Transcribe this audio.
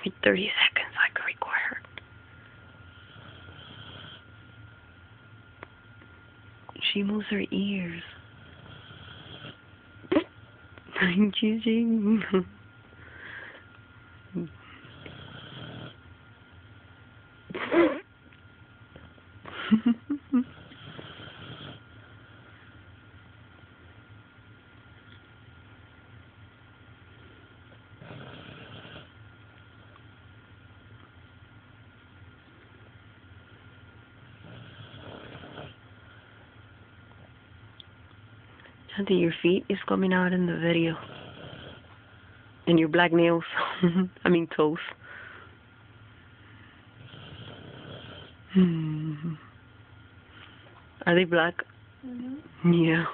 Give me 30 seconds so I can record her. She moves her ears. I'm choosing. Chanty, your feet is coming out in the video. And your black nails. I mean toes. Are they black? Mm-hmm. Yeah.